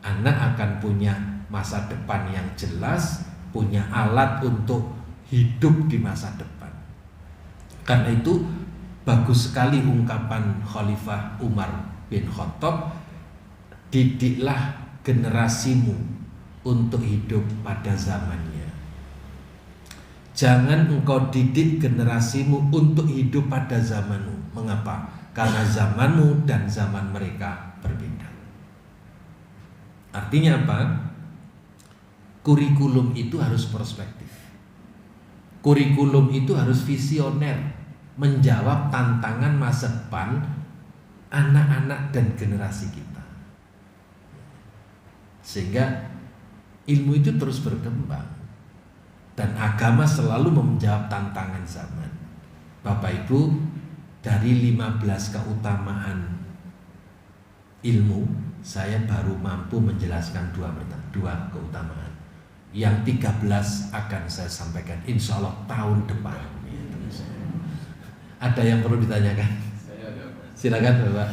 Anak akan punya masa depan yang jelas, punya alat untuk hidup di masa depan. Karena itu bagus sekali ungkapan Khalifah Umar bin Khattab, didiklah generasimu untuk hidup pada zamannya. Jangan engkau didik generasimu untuk hidup pada zamanmu. Mengapa? Karena zamanmu dan zaman mereka berbeda. Artinya apa? Kurikulum itu harus perspektif. Kurikulum itu harus visioner, menjawab tantangan masa depan anak-anak dan generasi kita. Sehingga ilmu itu terus berkembang dan agama selalu menjawab tantangan zaman. Bapak Ibu, dari 15 keutamaan ilmu, saya baru mampu menjelaskan dua keutamaan. Yang 13 akan saya sampaikan insya Allah tahun depan. Ada yang perlu ditanyakan? Silakan Bapak.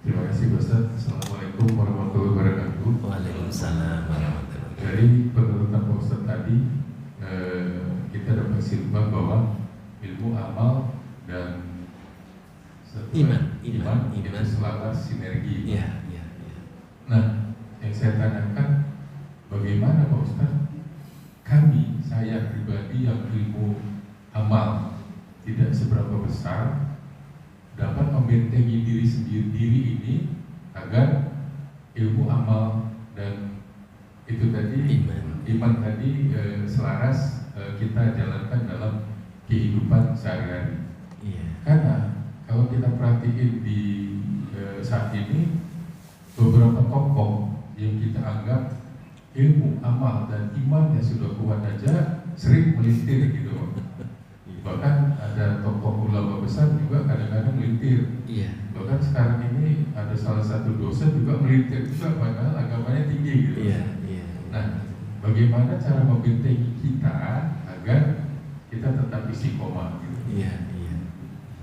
Terima kasih Ustaz. Assalamualaikum warahmatullahi wabarakatuh. Waalaikumsalam warahmatullahi wabarakatuh. Dari penuturan Pak Ustaz tadi, kita dapat simpulkan bahwa ilmu, amal, dan iman itu selaras sinergi. Iya. Nah, yang saya tanyakan, bagaimana Pak Ustaz saya pribadi yang ilmu amal tidak seberapa besar dapat membentengi diri sendiri ini agar ilmu amal dan itu tadi iman tadi selaras kita jalankan dalam kehidupan sehari-hari. Karena kalau kita perhatiin di saat ini beberapa tokoh yang kita anggap ilmu, amal, dan iman yang sudah kuat aja sering melintir gitu. Bahkan ada tokoh ulama besar juga kadang-kadang melintir. Bahkan sekarang ini ada salah satu dosen juga melintir juga padahal agamanya tinggi gitu. Nah, bagaimana cara membentengi kita agar kita tetap istiqomah gitu?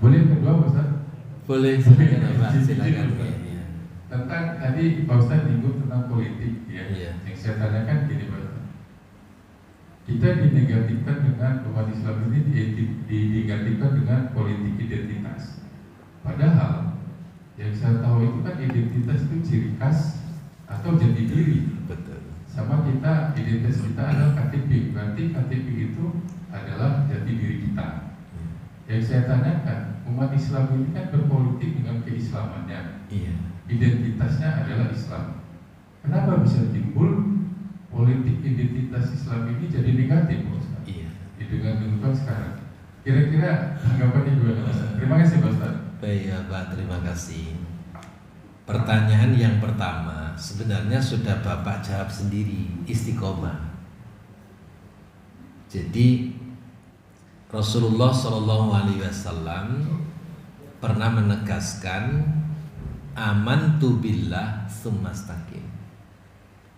Boleh yang kedua Pak Ustaz? Boleh, silakan. Tentang tadi Pak Ustaz nyinggung tentang politik ya. Yang saya tanyakan gini Pak, kita dinegatifkan dengan umat Islam ini dinegatifkan dengan politik identitas. Padahal yang saya tahu itu kan identitas itu ciri khas atau jati diri. Betul. Sama kita, identitas kita adalah KTP. Berarti KTP itu adalah jati diri kita. Yang saya tanyakan, umat Islam ini kan berpolitik dengan keislamannya. Identitasnya adalah Islam. Kenapa bisa timbul politik identitas Islam ini jadi negatif, Pak Ustaz? Dengan kehidupan sekarang. Kira-kira tanggapannya gimana, Pak Ustaz? Terima kasih, Pak Ustaz. Baik ya Pak, terima kasih. Pertanyaan yang pertama sebenarnya sudah Bapak jawab sendiri, istiqomah. Jadi Rasulullah SAW pernah menegaskan amantu billah tsumastaqim,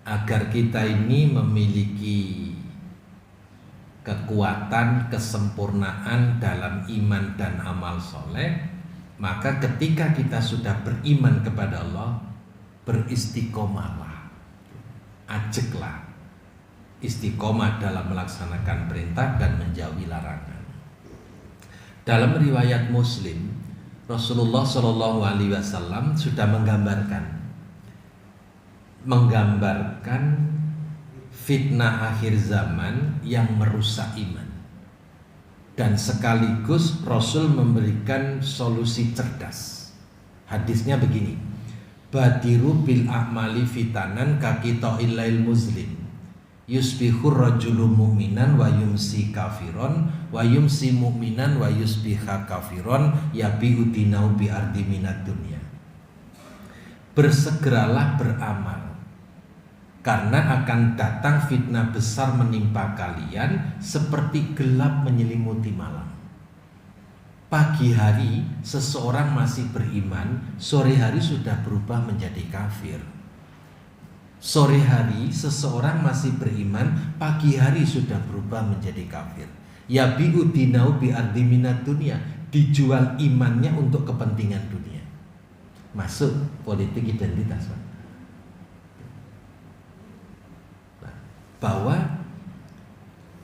agar kita ini memiliki kekuatan, kesempurnaan dalam iman dan amal soleh, maka ketika kita sudah beriman kepada Allah, beristiqomahlah, ajeklah istiqomah dalam melaksanakan perintah dan menjauhi larangan. Dalam riwayat Muslim, Rasulullah SAW sudah menggambarkan fitnah akhir zaman yang merusak iman, dan sekaligus Rasul memberikan solusi cerdas. Hadisnya begini: badiru bil a'mali fitanan kakito ilail muslim, yusbihur rajulu mu'minan wa yumsi kafiron, wa yumsi mu'minan wa yusbiha kafiron, yabi'u dinau bi ardi minad dunya. Bersegeralah beramal, karena akan datang fitnah besar menimpa kalian seperti gelap menyelimuti malam. Pagi hari seseorang masih beriman, sore hari sudah berubah menjadi kafir. Sore hari seseorang masih beriman, pagi hari sudah berubah menjadi kafir. Yabi'u dinau bi ardi minad dunia, dijual imannya untuk kepentingan dunia. Masuk politik identitas, Pak. Bahwa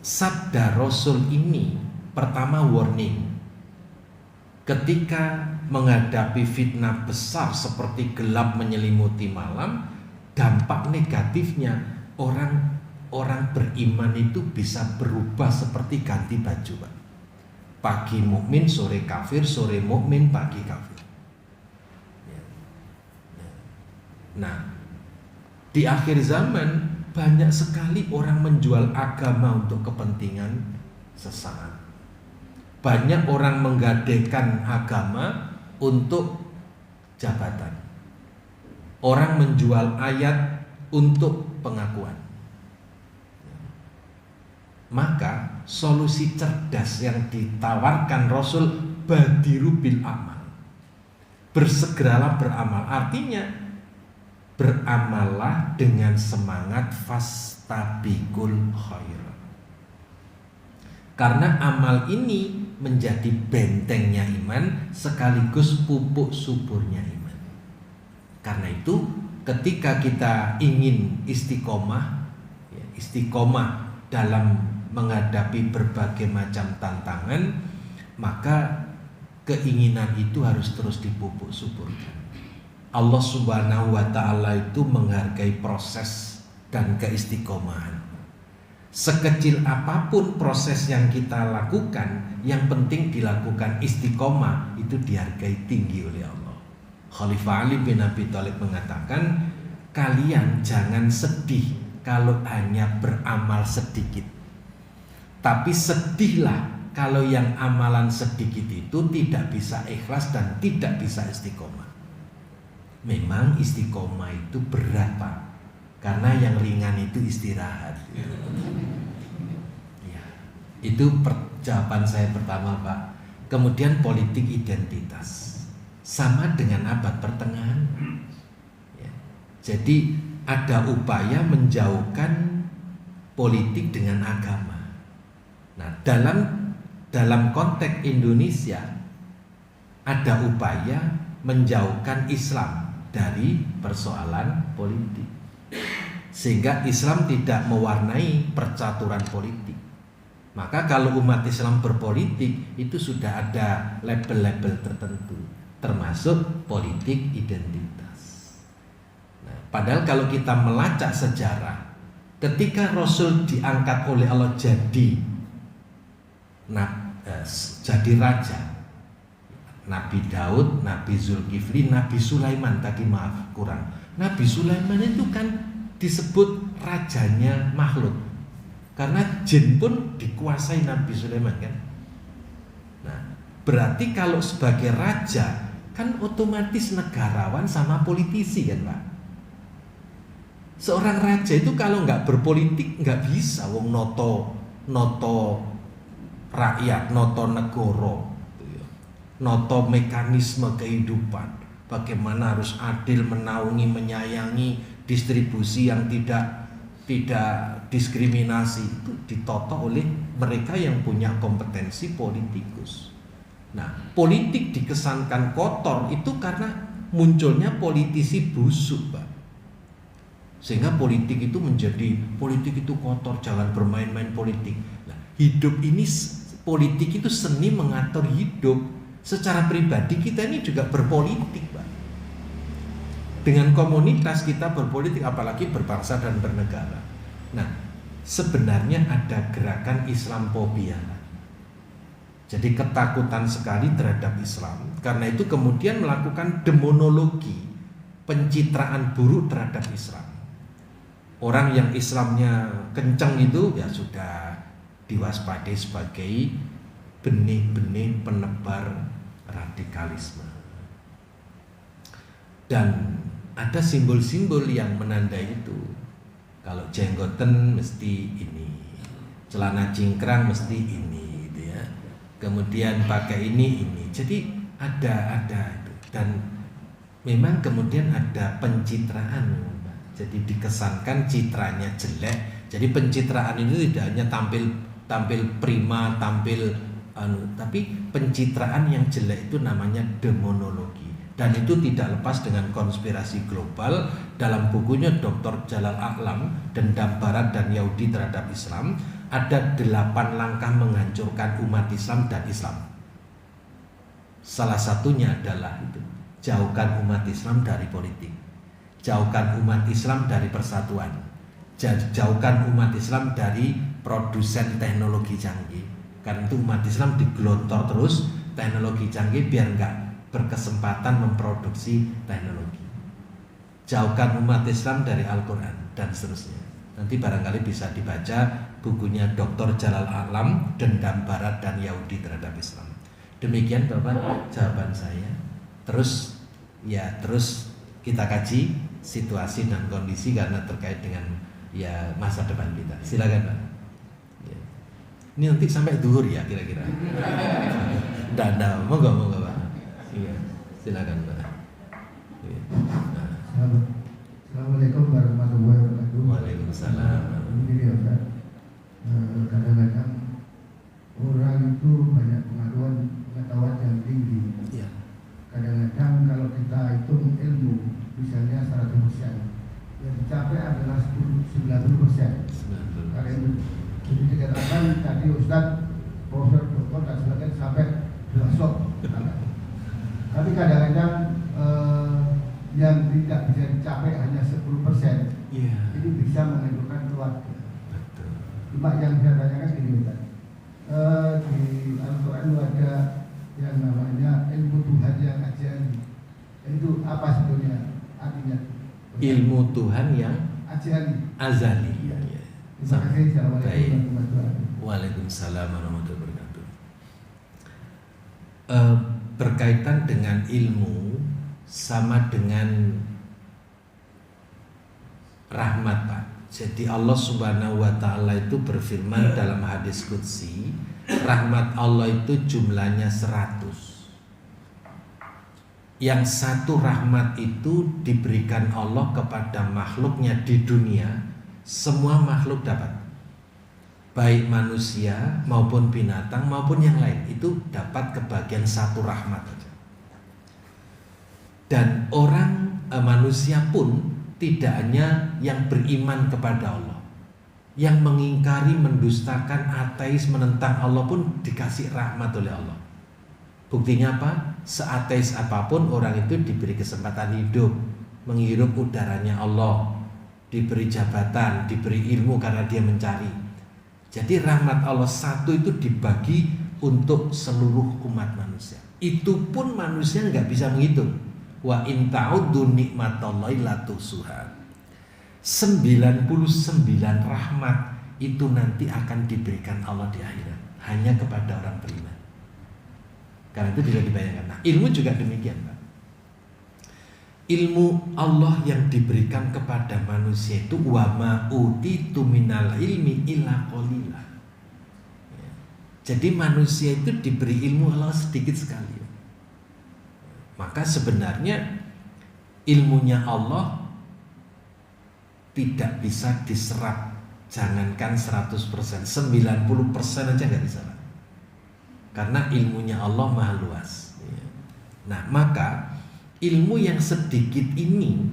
sabda Rasul ini pertama warning. Ketika menghadapi fitnah besar seperti gelap menyelimuti malam, dampak negatifnya orang beriman itu bisa berubah seperti ganti baju, Pak. Pagi mukmin, sore kafir, sore mukmin, pagi kafir. Nah, di akhir zaman banyak sekali orang menjual agama untuk kepentingan sesaat. Banyak orang menggadaikan agama untuk jabatan. Orang menjual ayat untuk pengakuan. Maka solusi cerdas yang ditawarkan Rasul, badiru bil amal. Bersegeralah beramal. Artinya beramallah dengan semangat fastabiqul khair. Karena amal ini menjadi bentengnya iman sekaligus pupuk suburnya iman. Karena itu ketika kita ingin istiqomah dalam menghadapi berbagai macam tantangan, maka keinginan itu harus terus dipupuk suburkan. Allah Subhanahu wa ta'ala itu menghargai proses dan keistiqomahan. Sekecil apapun proses yang kita lakukan, yang penting dilakukan istiqomah, itu dihargai tinggi oleh Allah. Khalifah Ali bin Abi Thalib mengatakan, kalian jangan sedih kalau hanya beramal sedikit, tapi sedihlah kalau yang amalan sedikit itu tidak bisa ikhlas dan tidak bisa istiqomah. Memang istiqomah itu berat, Pak, karena yang ringan itu istirahat. Ya, itu jawaban saya pertama, Pak. Kemudian politik identitas sama dengan abad pertengahan. Ya. Jadi ada upaya menjauhkan politik dengan agama. Nah, dalam konteks Indonesia ada upaya menjauhkan Islam dari persoalan politik, sehingga Islam tidak mewarnai percaturan politik. Maka kalau umat Islam berpolitik itu sudah ada label-label tertentu, termasuk politik identitas. Nah, padahal kalau kita melacak sejarah, ketika Rasul diangkat oleh Allah jadi raja, Nabi Daud, Nabi Zulkifli, Nabi Sulaiman, tadi maaf kurang. Nabi Sulaiman itu kan disebut rajanya makhluk, karena jin pun dikuasai Nabi Sulaiman kan. Nah, berarti kalau sebagai raja kan otomatis negarawan sama politisi kan, Pak. Seorang raja itu kalau nggak berpolitik nggak bisa, wong noto rakyat, noto negoro, noto mekanisme kehidupan, bagaimana harus adil, menaungi, menyayangi, distribusi yang tidak diskriminasi, itu ditoto oleh mereka yang punya kompetensi politikus. Nah, politik dikesankan kotor itu karena munculnya politisi busuk, Pak. Sehingga politik itu menjadi, politik itu kotor, jangan bermain-main politik. Nah, hidup ini, politik itu seni mengatur hidup. Secara pribadi kita ini juga berpolitik, Pak. Dengan komunitas kita berpolitik, apalagi berbangsa dan bernegara. Nah, sebenarnya ada gerakan Islamfobia. Jadi ketakutan sekali terhadap Islam. Karena itu kemudian melakukan demonologi, pencitraan buruk terhadap Islam. Orang yang Islamnya kencang itu ya sudah diwaspadai sebagai benih-benih penebar radikalisme. Dan ada simbol-simbol yang menandai itu. Kalau jenggoten mesti ini, celana cingkrang mesti ini, gitu ya. Kemudian pakai ini. Jadi ada itu. Dan memang kemudian ada pencitraan. Jadi dikesankan citranya jelek. Jadi pencitraan itu tidak hanya tampil prima, tapi pencitraan yang jelek itu namanya demonologi. Dan itu tidak lepas dengan konspirasi global. Dalam bukunya Dr. Jalal A'lam, Dendam Barat dan Yahudi terhadap Islam, ada 8 langkah menghancurkan umat Islam dan Islam. Salah satunya adalah itu, jauhkan umat Islam dari politik, jauhkan umat Islam dari persatuan, jauhkan umat Islam dari produsen teknologi canggih. Karena itu umat Islam digelontor terus teknologi canggih biar enggak berkesempatan memproduksi teknologi. Jauhkan umat Islam dari Al-Quran dan seterusnya. Nanti barangkali bisa dibaca bukunya Dr. Jalal A'lam, Dendam Barat dan Yahudi terhadap Islam. Demikian Bapak jawaban saya. Terus kita kaji situasi dan kondisi karena terkait dengan ya masa depan kita. Silakan Pak. Ya. Ini nanti sampai duhur ya kira-kira. Dada, moga Pak. Iya, silakan Pak. Ya. Nah. Assalamualaikum warahmatullahi wabarakatuh. Waalaikumsalam. Begini ya Pak, kadang-kadang orang itu banyak pengetahuan yang tinggi. Ya. Kadang-kadang kalau kita hitung ilmu, misalnya 100%, yang dicapai adalah 90%. Karena itu jadi dikatakan tadi Ustadz, Profesor Dr. dan sebagainya sampai filsuf. Tapi kadang-kadang yang tidak bisa dicapai hanya 10%. Iya. Ini bisa menimbulkan keluarga. Betul. Cuma yang saya tanyakan gini Ustaz, di Al-Quran ada yang namanya ilmu Tuhan yang ajari. Itu apa sebetulnya artinya? Ilmu Tuhan yang Ajari. azali. Iya. Ya. Terima kasih. Assalamualaikum Baik. warahmatullahi wabarakatuh. Waalaikumsalam warahmatullahi wabarakatuh. Berkaitan dengan ilmu sama dengan rahmat Pak. Jadi Allah Subhanahu wa taala itu berfirman dalam hadis qudsi, rahmat Allah itu jumlahnya 100. Yang satu rahmat itu diberikan Allah kepada makhluknya di dunia, semua makhluk dapat. Baik manusia maupun binatang maupun yang lain itu dapat kebagian satu rahmat saja. Dan orang manusia pun tidak hanya yang beriman kepada Allah, yang mengingkari, mendustakan, ateis, menentang Allah pun dikasih rahmat oleh Allah. Buktinya apa? Seateis apapun orang itu diberi kesempatan hidup, menghirup udaranya Allah, diberi jabatan, diberi ilmu karena dia mencari. Jadi rahmat Allah satu itu dibagi untuk seluruh umat manusia. Itu pun manusia nggak bisa menghitung. Wa in ta'uddu nikmatallahi la tuhsuha. 99 rahmat itu nanti akan diberikan Allah di akhirat hanya kepada orang beriman. Karena itu bisa dibayangkan. Nah, ilmu juga demikian, Pak. Ilmu Allah yang diberikan kepada manusia itu wa ma utitu minal ilmi illa qalila. Jadi manusia itu diberi ilmu Allah sedikit sekali. Maka sebenarnya ilmunya Allah tidak bisa diserap. Jangankan 100%, 90% aja gak bisa. Karena ilmunya Allah maha luas. Nah, maka ilmu yang sedikit ini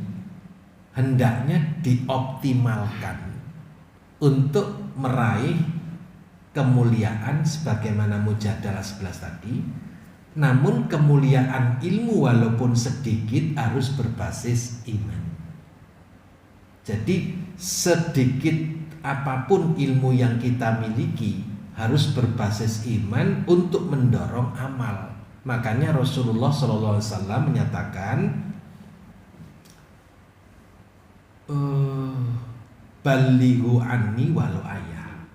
hendaknya dioptimalkan untuk meraih kemuliaan sebagaimana Mujadalah 11 tadi. Namun kemuliaan ilmu walaupun sedikit harus berbasis iman. Jadi sedikit apapun ilmu yang kita miliki harus berbasis iman untuk mendorong amal. Makanya Rasulullah SAW menyatakan balighu anni walau ayat,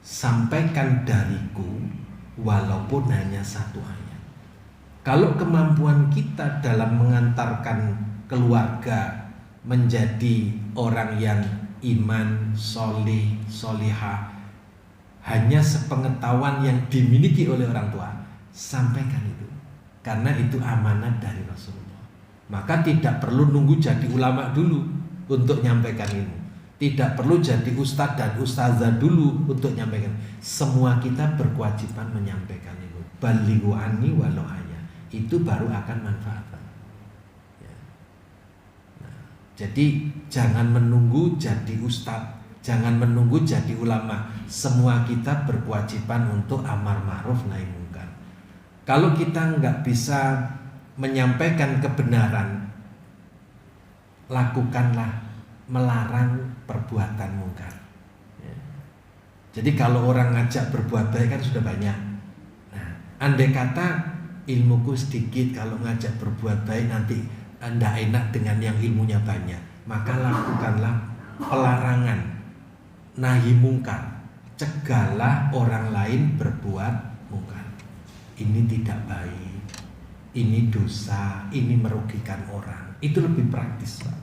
sampaikan dariku walaupun hanya satu ayat. Kalau kemampuan kita dalam mengantarkan keluarga menjadi orang yang iman, solih, solihah hanya sepengetahuan yang dimiliki oleh orang tua, sampaikan itu. Karena itu amanat dari Rasulullah. Maka tidak perlu nunggu jadi ulama dulu. untuk nyampaikan ilmu. Tidak perlu jadi ustadz dan ustazah dulu untuk nyampaikan. Semua kita berkewajiban menyampaikan ilmu. Balighu anni walau aya. Itu baru akan manfaat. Ya. Nah, jadi jangan menunggu jadi ustadz, jangan menunggu jadi ulama. Semua kita berkewajiban untuk amar ma'ruf nahi mungkar. Kalau kita nggak bisa menyampaikan kebenaran, lakukanlah melarang perbuatan mungkar. Ya. Jadi kalau orang ngajak berbuat baik kan sudah banyak. Nah, andai kata ilmuku sedikit, kalau ngajak berbuat baik nanti Anda enak dengan yang ilmunya banyak, maka lakukanlah pelarangan nahi mungkar. Cegahlah orang lain berbuat mungkar. Ini tidak baik, ini dosa, ini merugikan orang. Itu lebih praktis, Pak.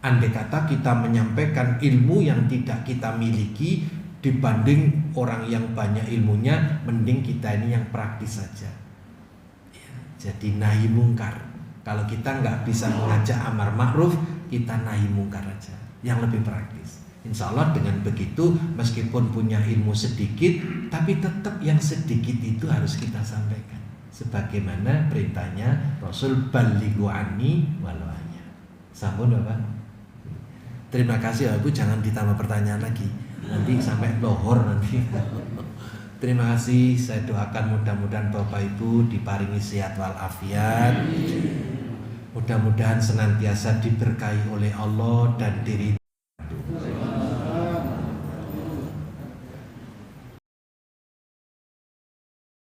Andai kata kita menyampaikan ilmu yang tidak kita miliki dibanding orang yang banyak ilmunya, mending kita ini yang praktis saja. Ya, jadi nahi mungkar. Kalau kita nggak bisa mengajak amar ma'ruf, kita nahi mungkar aja, yang lebih praktis. Insya Allah dengan begitu, meskipun punya ilmu sedikit, tapi tetap yang sedikit itu harus kita sampaikan. Sebagaimana perintahnya Rasul, balighu anni walau aya. Sampun Bapak. Terima kasih Ibu, jangan ditambah pertanyaan lagi. Nanti sampai lohor nanti. Terima kasih, saya doakan mudah-mudahan Bapak Ibu diparingi sehat walafiat. Mudah-mudahan senantiasa diberkahi oleh Allah dan diri